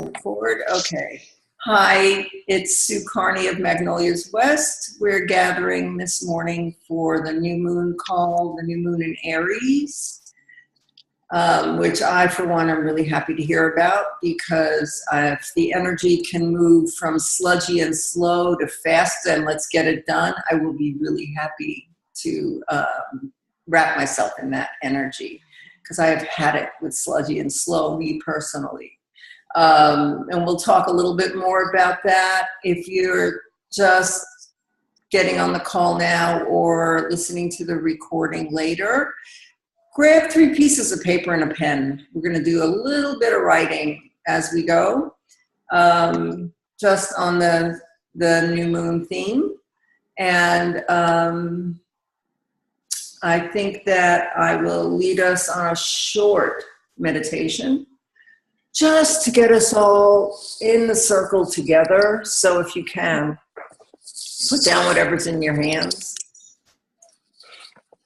Record. Okay. Hi, it's Sue Carney of Magnolias West. We're gathering this morning for the new moon call, the new moon in Aries, which I, for one, am really happy to hear about because if the energy can move from sludgy and slow to fast and let's get it done, I will be really happy to wrap myself in that energy because I have had it with sludgy and slow, me personally. And we'll talk a little bit more about that. If you're just getting on the call now or listening to the recording later, grab 3 pieces of paper and a pen. We're going to do a little bit of writing as we go, just on the new moon theme. And I think that I will lead us on a short meditation just to get us all in the circle together. So if you can, put down whatever's in your hands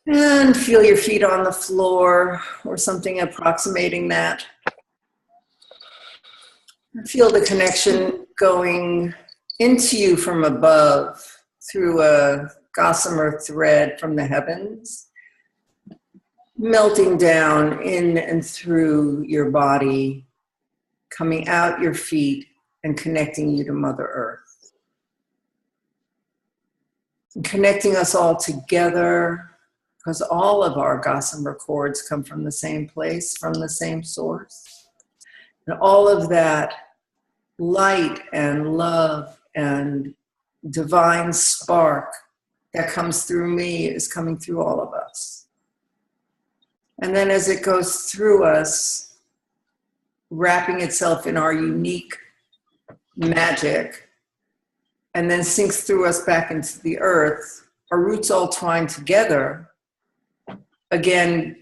and feel your feet on the floor or something approximating that. Feel the connection going into you from above through a gossamer thread from the heavens, melting down in and through your body, coming out your feet and connecting you to Mother Earth. And connecting us all together because all of our gossamer cords come from the same place, from the same source. And all of that light and love and divine spark that comes through me is coming through all of us. And then as it goes through us, wrapping itself in our unique magic, and then sinks through us back into the earth, our roots all twine together, again,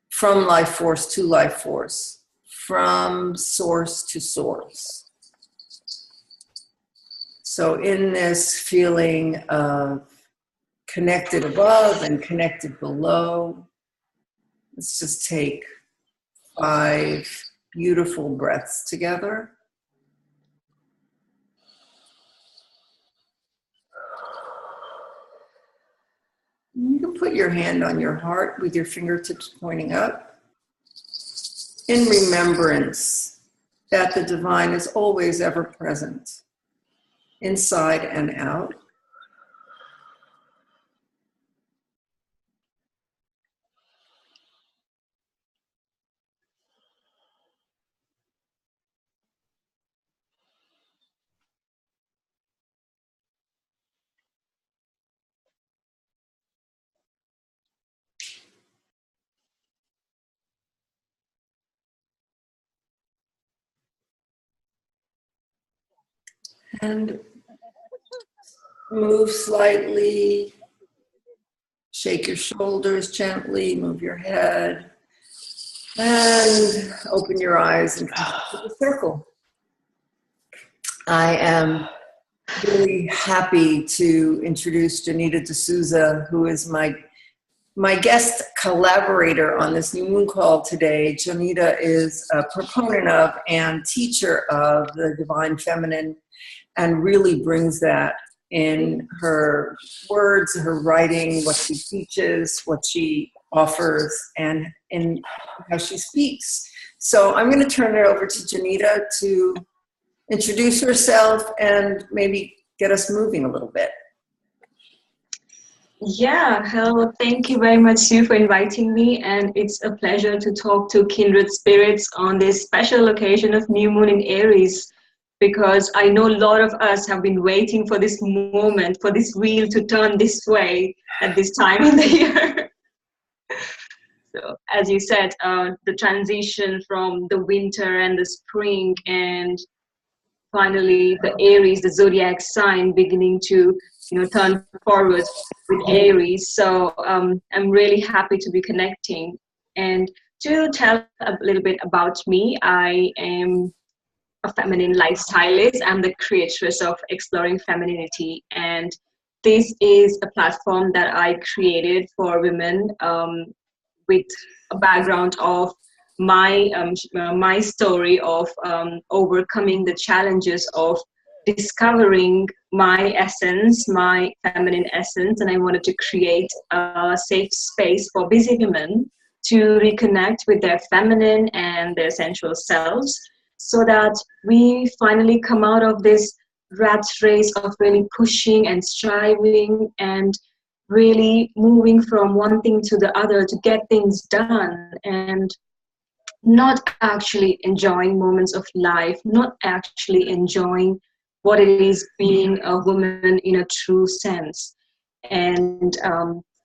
from life force to life force, from source to source. So in this feeling of connected above and connected below, let's just take 5 beautiful breaths together. You can put your hand on your heart with your fingertips pointing up in remembrance that the divine is always ever present, inside and out. And move slightly, shake your shoulders gently, move your head, and open your eyes and come to the circle. I am really happy to introduce Jonita D'Souza, who is my guest collaborator on this new moon call today. Jonita is a proponent of and teacher of the divine feminine and really brings that in her words, her writing, what she teaches, what she offers, and in how she speaks. So I'm going to turn it over to Jonita to introduce herself and maybe get us moving a little bit. Yeah, hello. Thank you very much, Sue, for inviting me. And it's a pleasure to talk to kindred spirits on this special occasion of New Moon in Aries, because I know a lot of us have been waiting for this moment, for this wheel to turn this way at this time of the year. So, as you said, the transition from the winter and the spring, and finally the Aries, the zodiac sign, beginning to turn forward with Aries. So I'm really happy to be connecting. And to tell a little bit about me, I am a feminine lifestylist. I'm the creatress of Exploring Femininity, and this is a platform that I created for women with a background of my story of overcoming the challenges of discovering my essence, my feminine essence, and I wanted to create a safe space for busy women to reconnect with their feminine and their sensual selves, so that we finally come out of this rat race of really pushing and striving and really moving from one thing to the other to get things done, and not actually enjoying moments of life, not actually enjoying what it is being a woman in a true sense. And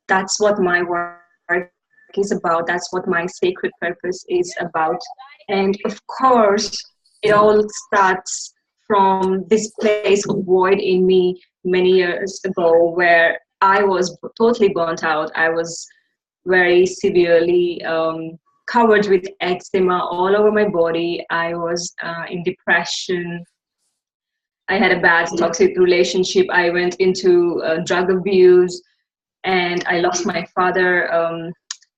that's what my work is about. That's what my sacred purpose is about. And of course, it all starts from this place of void in me many years ago, where I was totally burnt out. I was very severely covered with eczema all over my body. I was in depression. I had a bad toxic relationship. I went into drug abuse, and I lost my father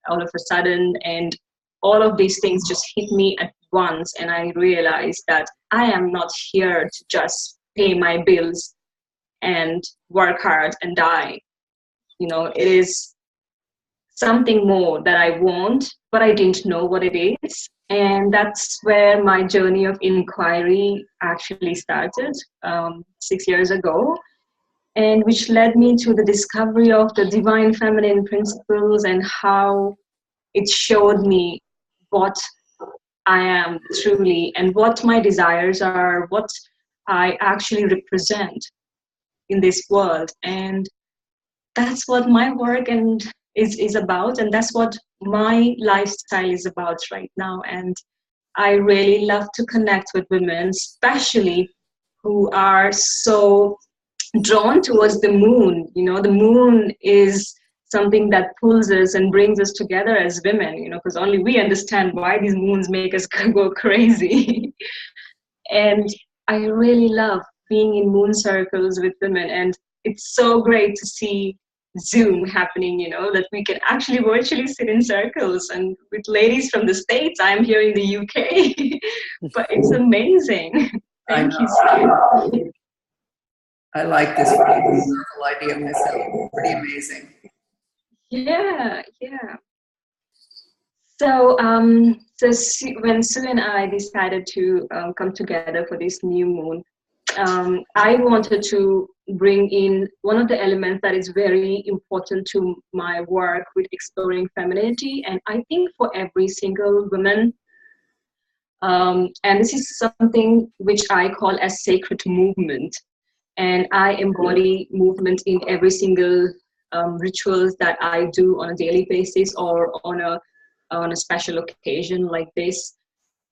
all of a sudden. And all of these things just hit me at once. And I realized that I am not here to just pay my bills and work hard and die. You know, it is something more that I want, but I didn't know what it is. And that's where my journey of inquiry actually started 6 years ago, and which led me to the discovery of the divine feminine principles and how it showed me what I am truly and what my desires are, what I actually represent in this world. And that's what my work and is about, and that's what my lifestyle is about right now. And I really love to connect with women, especially who are so drawn towards the moon. You know, the moon is something that pulls us and brings us together as women, you know, because only we understand why these moons make us go crazy. And I really love being in moon circles with women, and it's so great to see Zoom happening, you know, that we can actually virtually sit in circles. And with ladies from the States, I'm here in the UK, but it's amazing. Thank you, Steve. I like this circle idea myself. Pretty amazing. Yeah. So, when Sue and I decided to come together for this new moon, I wanted to bring in one of the elements that is very important to my work with exploring femininity, and I think for every single woman. And this is something which I call as sacred movement, and I embody movement in every single rituals that I do on a daily basis or on a special occasion like this.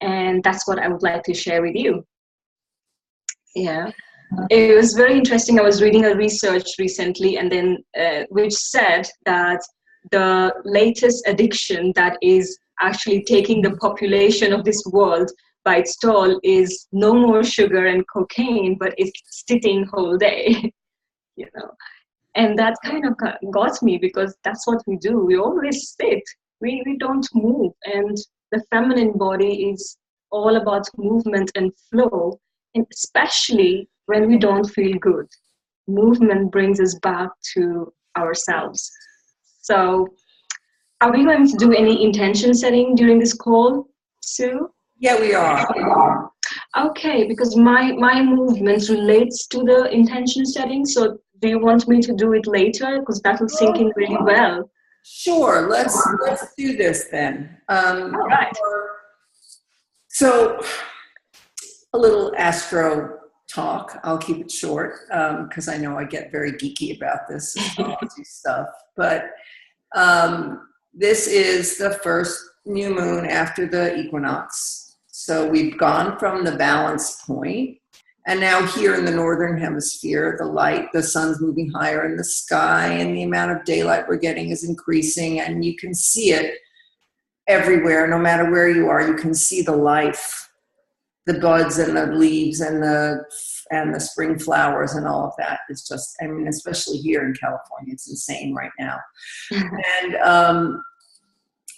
And that's what I would like to share with you. Yeah, it was very interesting. I was reading a research recently, and then which said that the latest addiction that is actually taking the population of this world by its toll is no more sugar and cocaine, but it's sitting whole day. You know, and that kind of got me, because that's what we do. We always sit. We don't move, and the feminine body is all about movement and flow. And especially when we don't feel good, movement brings us back to ourselves. So, are we going to do any intention setting during this call, Sue? Yeah, we are. Okay, because my movement relates to the intention setting. So, do you want me to do it later? Because that will sink in really well. Sure. Let's do this then. All right. So, a little astro talk. I'll keep it short because I know I get very geeky about this astrology stuff. But this is the first new moon after the equinox. So we've gone from the balance point, and now here in the northern hemisphere, the sun's moving higher in the sky, and the amount of daylight we're getting is increasing, and you can see it everywhere. No matter where you are, you can see the life. The buds and the leaves and the spring flowers and all of that. It's just, I mean, especially here in California, it's insane right now.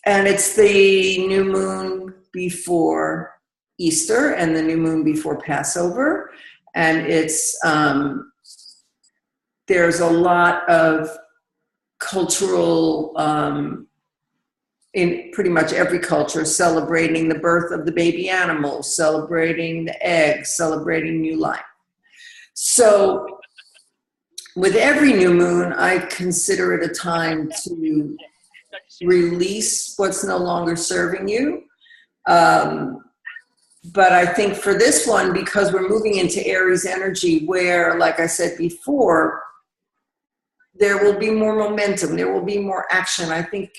And it's the new moon before Easter and the new moon before Passover. And it's, there's a lot of cultural, in pretty much every culture, celebrating the birth of the baby animal, celebrating the eggs, celebrating new life. So with every new moon, I consider it a time to release what's no longer serving you. But I think for this one, because we're moving into Aries energy where, like I said before, there will be more momentum, there will be more action. I think,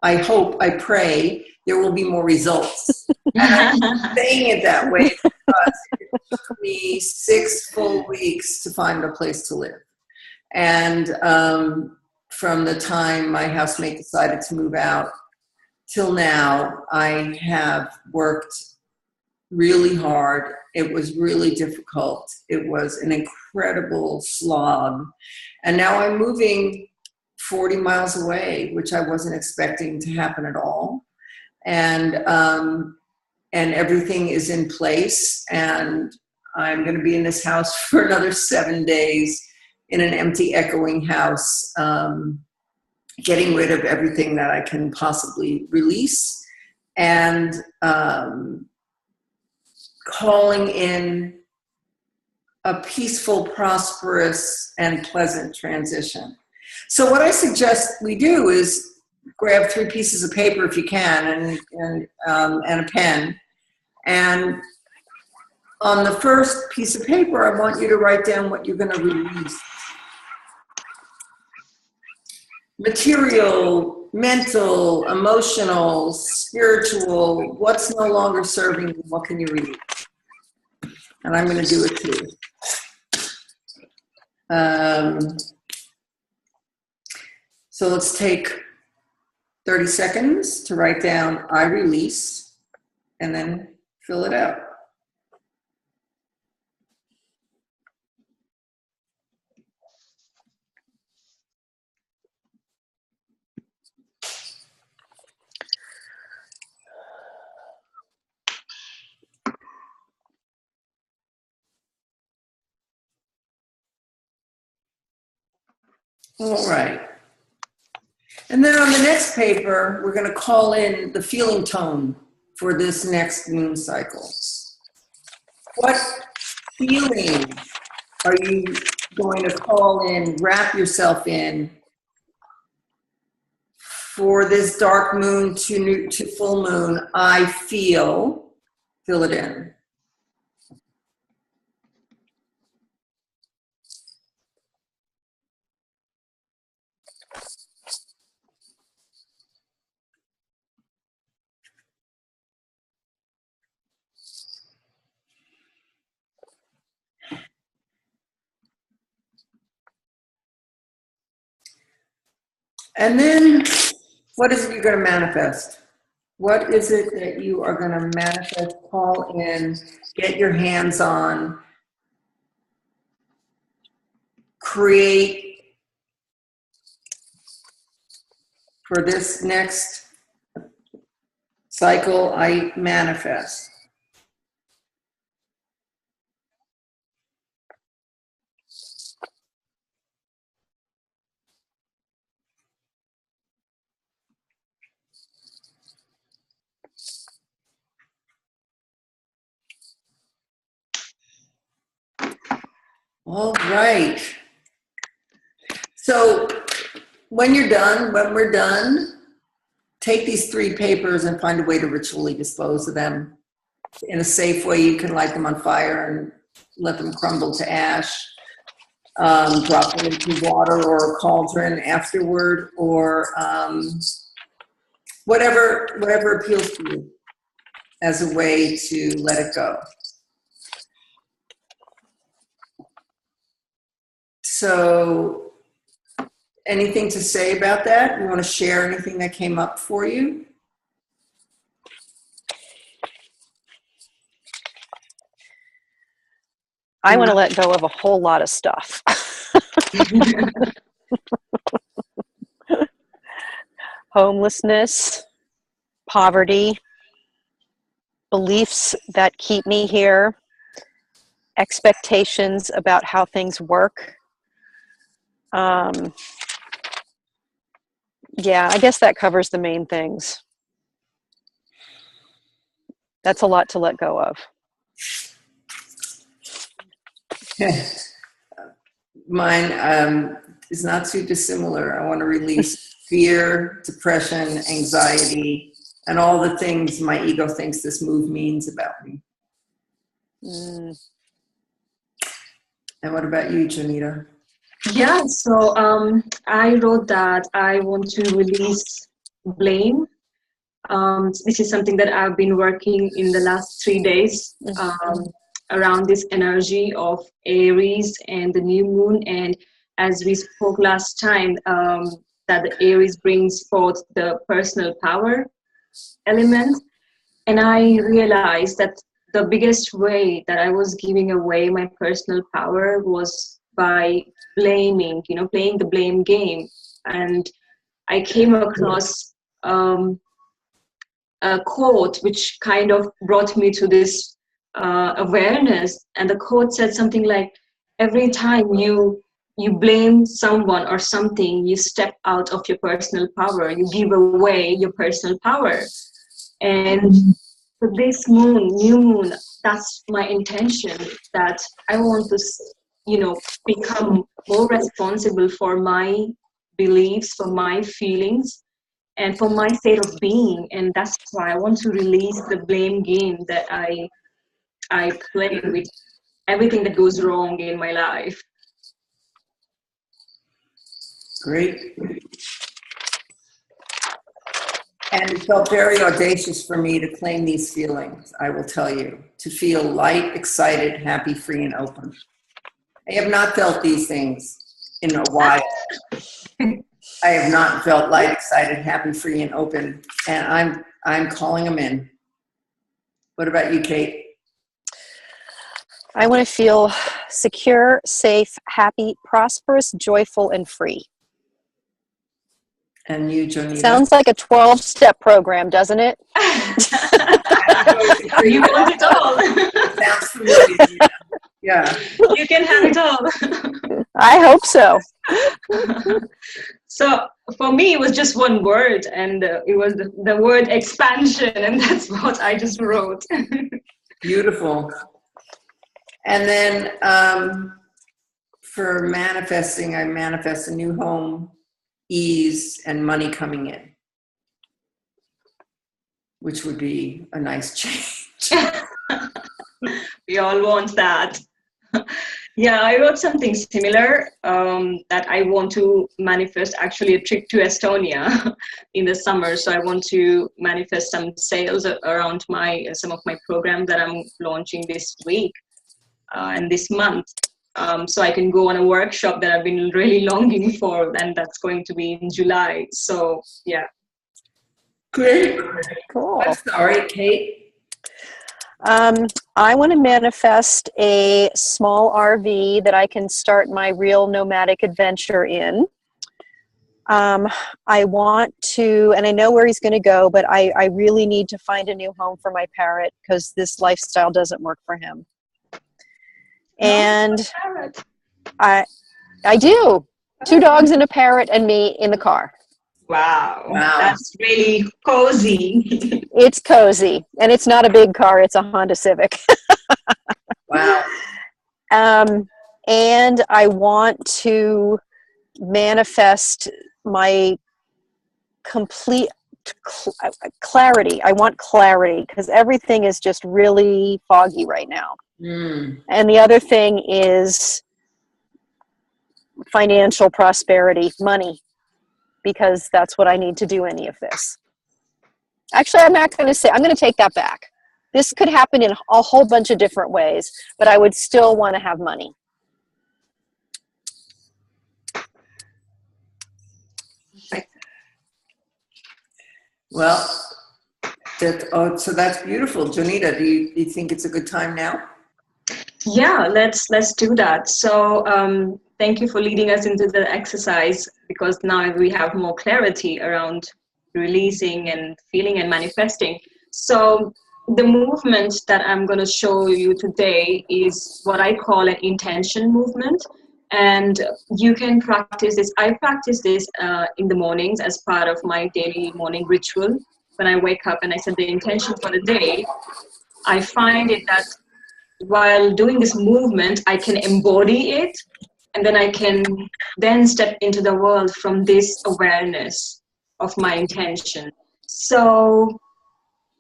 I hope, I pray there will be more results. And I'm saying it that way because it took me 6 full weeks to find a place to live. And from the time my housemate decided to move out till now, I have worked really hard. It was really difficult. It was an incredible slog. And now I'm moving 40 miles away, which I wasn't expecting to happen at all. And everything is in place. And I'm going to be in this house for another 7 days in an empty, echoing house, getting rid of everything that I can possibly release, and calling in a peaceful, prosperous, and pleasant transition. So what I suggest we do is grab 3 pieces of paper if you can, and a pen. And on the first piece of paper, I want you to write down what you're going to release. Material, mental, emotional, spiritual, what's no longer serving you, what can you release? And I'm going to do it too. So let's take 30 seconds to write down I release, and then fill it out. All right. And then on the next paper, we're going to call in the feeling tone for this next moon cycle. What feeling are you going to call in, wrap yourself in for this dark moon to full moon? I feel, fill it in. And then, what is it you're going to manifest? What is it that you are going to manifest, call in, get your hands on, create for this next cycle? I manifest. All right. So when you're done, when we're done, take these 3 papers and find a way to ritually dispose of them in a safe way. You can light them on fire and let them crumble to ash. Drop them into water or a cauldron afterward, or whatever appeals to you as a way to let it go. So, anything to say about that? You want to share anything that came up for you? I want to let go of a whole lot of stuff. Homelessness, poverty, beliefs that keep me here, expectations about how things work. Yeah, I guess that covers the main things. That's a lot to let go of. Mine is not too dissimilar. I want to release fear, depression, anxiety, and all the things my ego thinks this move means about me. And what about you, Jonita? Yeah, so I wrote that I want to release blame. This is something that I've been working in the last 3 days around this energy of Aries and the new moon. And as we spoke last time, that the Aries brings forth the personal power element. And I realized that the biggest way that I was giving away my personal power was by blaming, playing the blame game. And I came across a quote which kind of brought me to this awareness. And the quote said something like, every time you blame someone or something, you step out of your personal power, you give away your personal power. And for this new moon, that's my intention, that I want to, become more responsible for my beliefs, for my feelings, and for my state of being. And that's why I want to release the blame game that I play with everything that goes wrong in my life. Great. And it felt very audacious for me to claim these feelings, I will tell you, to feel light, excited, happy, free, and open. I have not felt these things in a while. I have not felt light, excited, happy, free, and open, and I'm calling them in. What about you, Kate? I want to feel secure, safe, happy, prosperous, joyful, and free. And you, Jonita? Sounds like a 12-step program, doesn't it? You want it all. Sounds familiar. Yeah. You can have it all. I hope so. So for me, it was just one word, and it was the word expansion, and that's what I just wrote. Beautiful. And then for manifesting, I manifest a new home, ease, and money coming in, which would be a nice change. We all want that. Yeah, I wrote something similar, that I want to manifest actually a trip to Estonia in the summer. So I want to manifest some sales around some of my programs that I'm launching this week and this month. So I can go on a workshop that I've been really longing for, and that's going to be in July. So yeah. Great. Cool. I'm sorry, Kate. I want to manifest a small RV that I can start my real nomadic adventure in. I want to, and I know where he's going to go, but I really need to find a new home for my parrot because this lifestyle doesn't work for him. And I do. 2 dogs and a parrot and me in the car. Wow. That's really cozy. It's cozy, and it's not a big car. It's a Honda Civic. Wow. And I want to manifest my complete clarity. I want clarity because everything is just really foggy right now. And the other thing is financial prosperity, money, because that's what I need to do any of this. Actually, I'm not going to say, I'm going to take that back. This could happen in a whole bunch of different ways, but I would still want to have money. Well, so that's beautiful. Jonita, do you think it's a good time now? Yeah, let's do that. So thank you for leading us into the exercise, because now we have more clarity around releasing and feeling and manifesting. So the movement that I'm going to show you today is what I call an intention movement. And you can practice this. I practice this in the mornings as part of my daily morning ritual. When I wake up and I set the intention for the day, I find it that while doing this movement, I can embody it, and then I can then step into the world from this awareness of my intention. So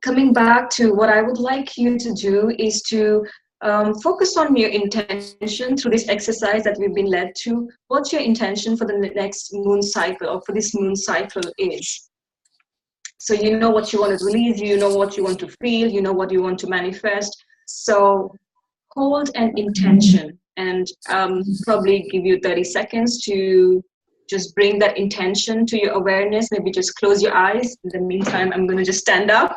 coming back to what I would like you to do is to focus on your intention through this exercise that we've been led to. What your intention for the next moon cycle or for this moon cycle is. So you know what you want to release, you know what you want to feel, you know what you want to manifest. So hold an intention and probably give you 30 seconds to just bring that intention to your awareness. Maybe just close your eyes. In the meantime, I'm going to just stand up.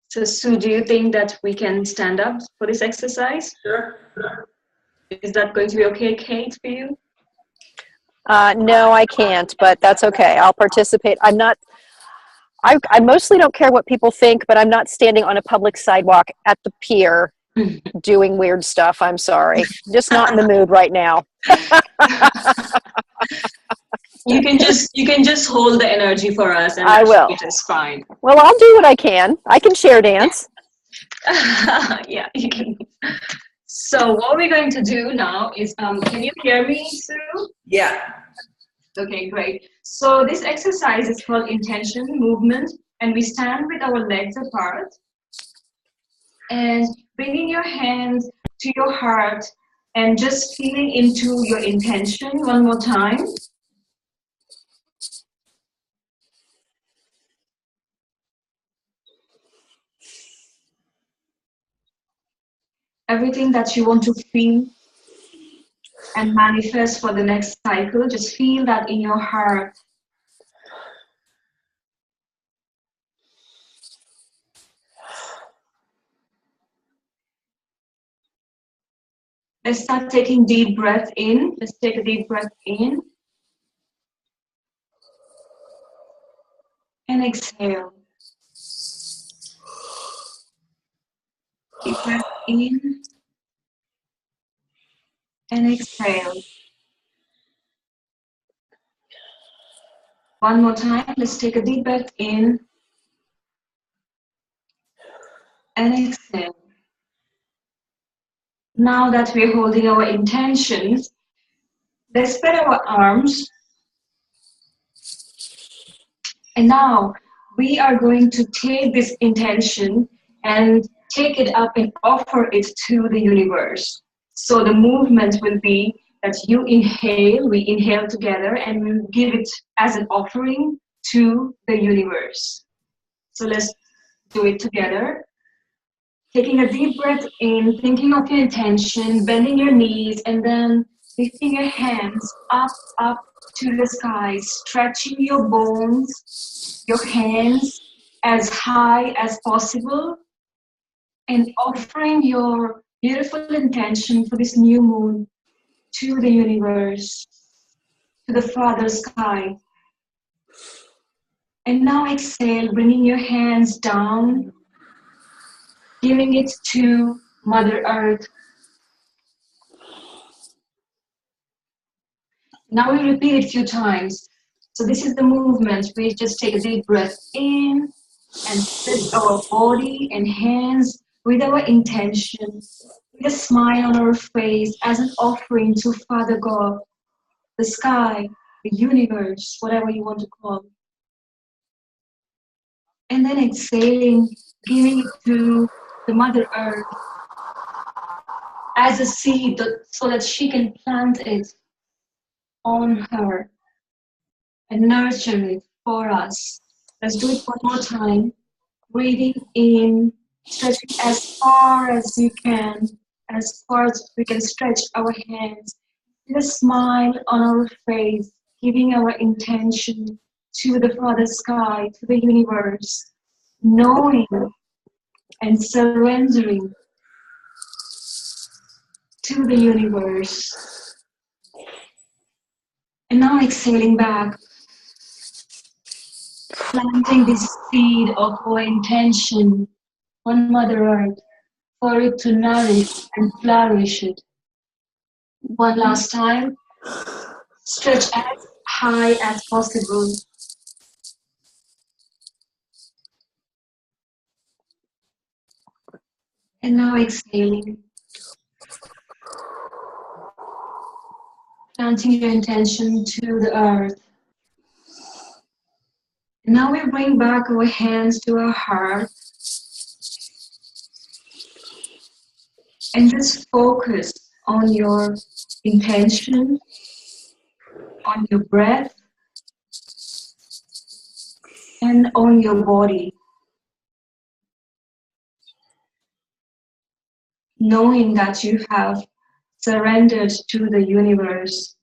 So Sue, do you think that we can stand up for this exercise? Sure. Is that going to be okay, Kate, for you? No, I can't, but that's okay. I'll participate. I mostly don't care what people think, but I'm not standing on a public sidewalk at the pier doing weird stuff. I'm sorry. Just not in the mood right now. You can just hold the energy for us, and I will. It is fine. Well, I'll do what I can. I can share dance. Yeah, you can. So what we're going to do now is, can you hear me, Sue? Yeah. Okay, great. So this exercise is called intention movement, and we stand with our legs apart and bringing your hands to your heart and just feeling into your intention one more time. Everything that you want to feel and manifest for the next cycle, just feel that in your heart. Let's start taking deep breath in. Let's take a deep breath in. And exhale. Deep breath in. And exhale. One more time. Let's take a deep breath in. And exhale. Now that we're holding our intentions, let's spread our arms. And now we are going to take this intention and take it up and offer it to the universe. So the movement will be that you inhale, we inhale together, and we'll give it as an offering to the universe. So let's do it together. Taking a deep breath in, thinking of your intention, bending your knees, and then lifting your hands up to the sky, stretching your bones, your hands as high as possible, and offering your beautiful intention for this new moon to the universe, to the Father Sky. And now exhale, bringing your hands down, giving it to Mother Earth. Now we repeat it a few times. So this is the movement. We just take a deep breath in and set our body and hands with our intention, with a smile on our face as an offering to Father God, the sky, the universe, whatever you want to call it. And then exhaling, giving it to the Mother Earth as a seed so that she can plant it on her and nurture it for us. Let's do it one more time. Breathing in, stretching as far as far as we can stretch our hands, with a smile on our face, giving our intention to the Father Sky, to the universe, knowing and surrendering to the universe. And now exhaling back, planting this seed of our intention on Mother Earth for it to nourish and flourish it. One last time, stretch as high as possible. And now exhaling, planting your intention to the earth. And now we bring back our hands to our heart and just focus on your intention, on your breath, and on your body. Knowing that you have surrendered to the universe,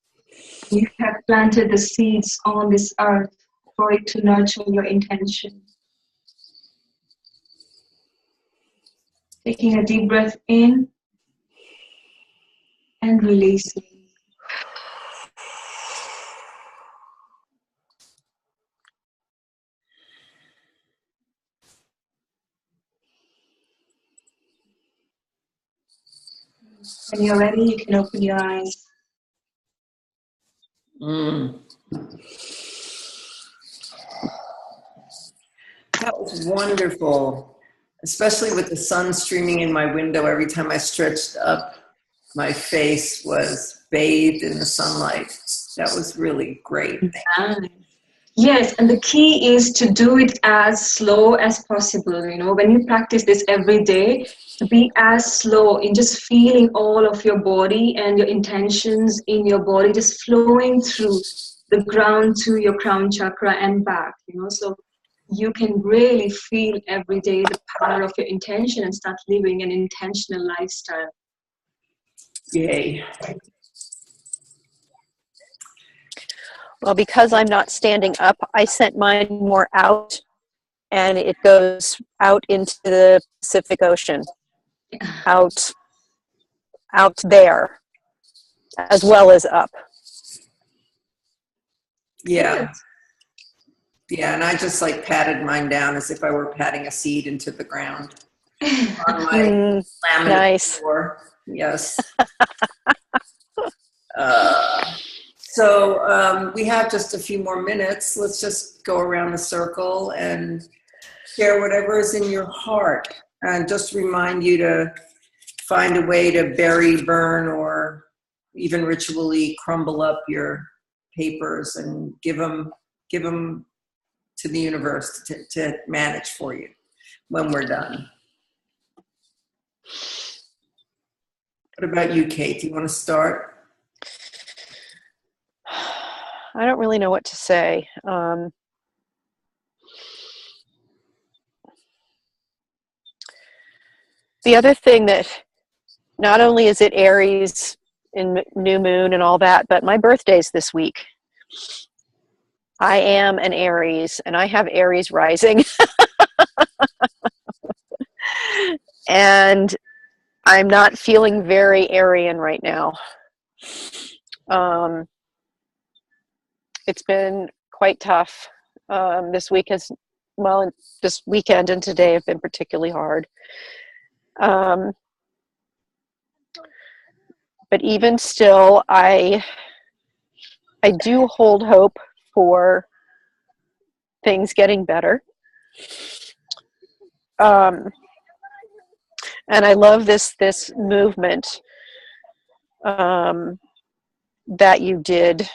you have planted the seeds on this earth for it to nurture your intention. Taking a deep breath in and releasing. When you're ready, you can open your eyes. That was wonderful, especially with the sun streaming in my window. Every time I stretched up, my face was bathed in the sunlight. That was really great. Yes, and the key is to do it as slow as possible. You know, when you practice this every day, to be as slow in just feeling all of your body and your intentions in your body just flowing through the ground to your crown chakra and back. You know, so you can really feel every day the power of your intention and start living an intentional lifestyle. Yay. Well, because I'm not standing up, I sent mine more out, and it goes out into the Pacific Ocean, out there, as well as up. Yeah. Yeah, and I just like patted mine down as if I were patting a seed into the ground on my laminate floor. Yes. So we have just a few more minutes. Let's just go around the circle and share whatever is in your heart. And just remind you to find a way to bury, burn, or even ritually crumble up your papers and give them to the universe to manage for you when we're done. What about you, Kate? Do you want to start? I don't really know what to say. The other thing that, not only is it Aries in new moon and all that, but my birthday's this week. I am an Aries, and I have Aries rising. And I'm not feeling very Aryan right now. It's been quite tough. This week has, well, this weekend and today have been particularly hard. But even still, I do hold hope for things getting better. And I love this movement that you did,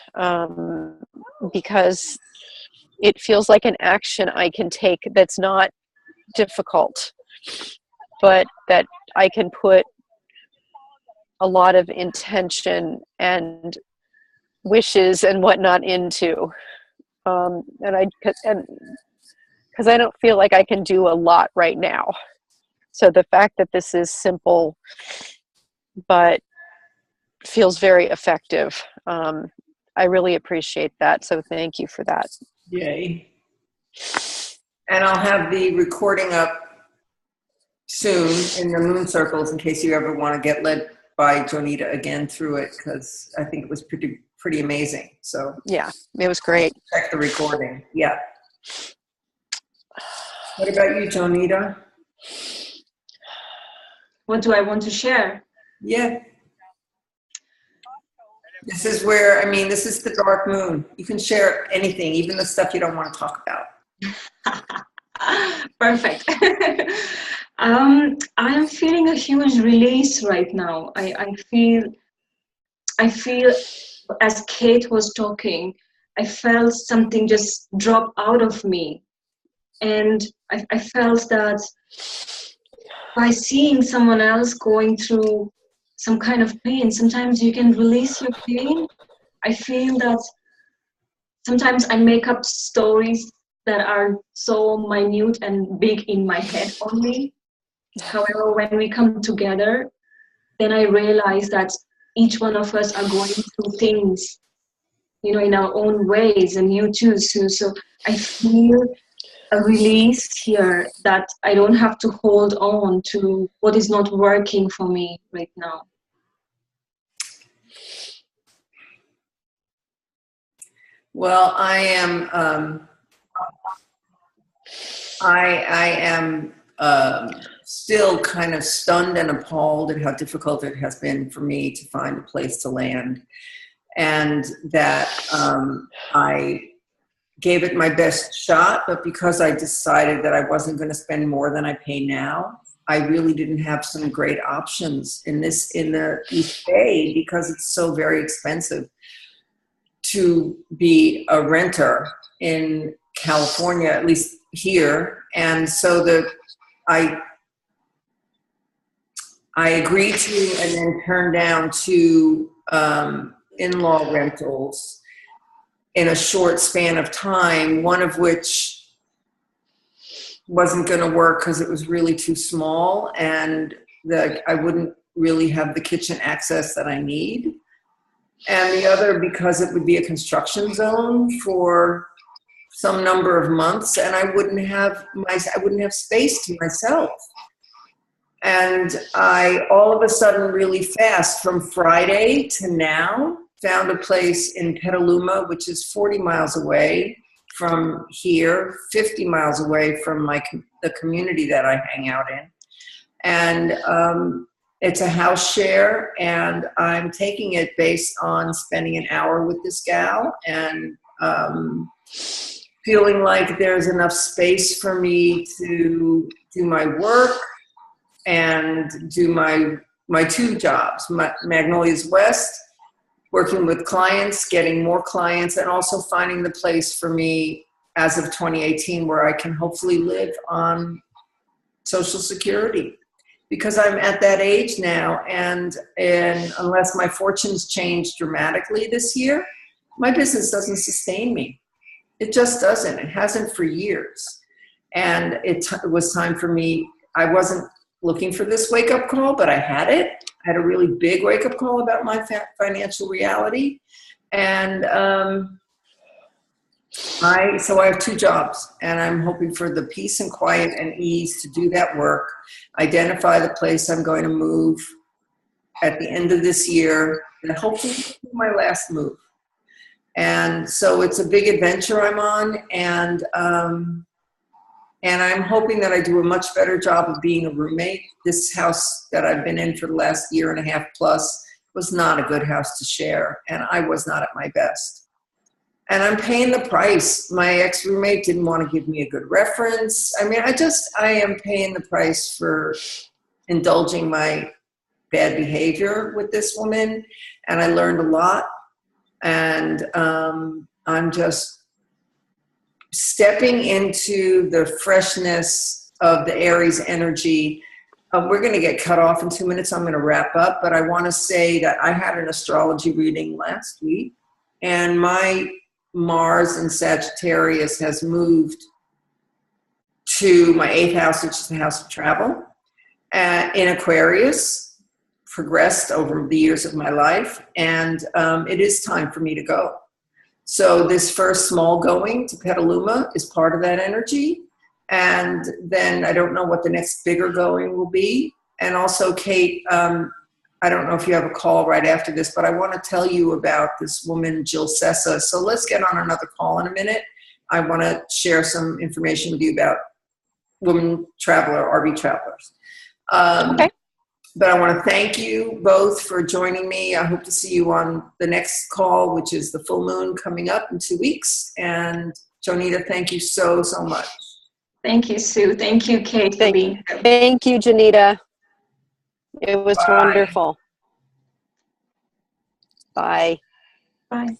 because it feels like an action I can take that's not difficult, but that I can put a lot of intention and wishes and whatnot into. because I don't feel like I can do a lot right now. So the fact that this is simple, but feels very effective, I really appreciate that. So thank you for that. Yay. And I'll have the recording up soon in the moon circles in case you ever want to get led by Jonita again through it, because I think it was pretty amazing. So yeah, it was great. Check the recording. Yeah. What about you, Jonita? What do I want to share? Yeah. This is where, I mean, this is the dark moon. You can share anything, even the stuff you don't want to talk about. Perfect. I'm feeling a huge release right now. I feel as Kate was talking, I felt something just drop out of me. And I felt that by seeing someone else going through some kind of pain, sometimes you can release your pain. I feel that sometimes I make up stories that are so minute and big in my head only. However, when we come together, then I realize that each one of us are going through things, you know, in our own ways, and you too, Sue. So I feel a release here that I don't have to hold on to what is not working for me right now. Well, I am still kind of stunned and appalled at how difficult it has been for me to find a place to land, and that I gave it my best shot, but because I decided that I wasn't going to spend more than I pay now, I really didn't have some great options in the East Bay, because it's so very expensive to be a renter in California, at least here. And so I agreed to and then turned down two in-law rentals in a short span of time, one of which wasn't going to work because it was really too small, and I wouldn't really have the kitchen access that I need. And the other because it would be a construction zone for some number of months, and I wouldn't have space to myself. And I all of a sudden, really fast, from Friday to now, found a place in Petaluma, which is 40 miles away from here, 50 miles away from the community that I hang out in. And it's a house share, and I'm taking it based on spending an hour with this gal and feeling like there's enough space for me to do my work and do my two jobs, Magnolias West, working with clients, getting more clients, and also finding the place for me as of 2018 where I can hopefully live on Social Security. Because I'm at that age now, and unless my fortunes change dramatically this year, my business doesn't sustain me. It just doesn't. It hasn't for years. And it was time for me. I wasn't looking for this wake-up call, but I had it. I had a really big wake-up call about my financial reality. And so I have two jobs, and I'm hoping for the peace and quiet and ease to do that work, identify the place I'm going to move at the end of this year, and hopefully do my last move. And so it's a big adventure I'm on, and I'm hoping that I do a much better job of being a roommate. This house that I've been in for the last year and a half plus was not a good house to share, and I was not at my best. And I'm paying the price. My ex-roommate didn't want to give me a good reference. I mean, I am paying the price for indulging my bad behavior with this woman, and I learned a lot. And I'm just stepping into the freshness of the Aries energy. We're going to get cut off in 2 minutes. I'm going to wrap up, but I want to say that I had an astrology reading last week, and my Mars in Sagittarius has moved to my 8th house, which is the house of travel, in Aquarius, progressed over the years of my life, and it is time for me to go. So this first small going to Petaluma is part of that energy, and then I don't know what the next bigger going will be. And also, Kate, I don't know if you have a call right after this, but I want to tell you about this woman, Jill Sessa. So let's get on another call in a minute. I want to share some information with you about women traveler, RV travelers. Okay. But I want to thank you both for joining me. I hope to see you on the next call, which is the full moon coming up in 2 weeks. And Jonita, thank you so, so much. Thank you, Sue. Thank you, Kate, for being here. Thank you, Jonita. It was Bye. wonderful. Bye. Bye.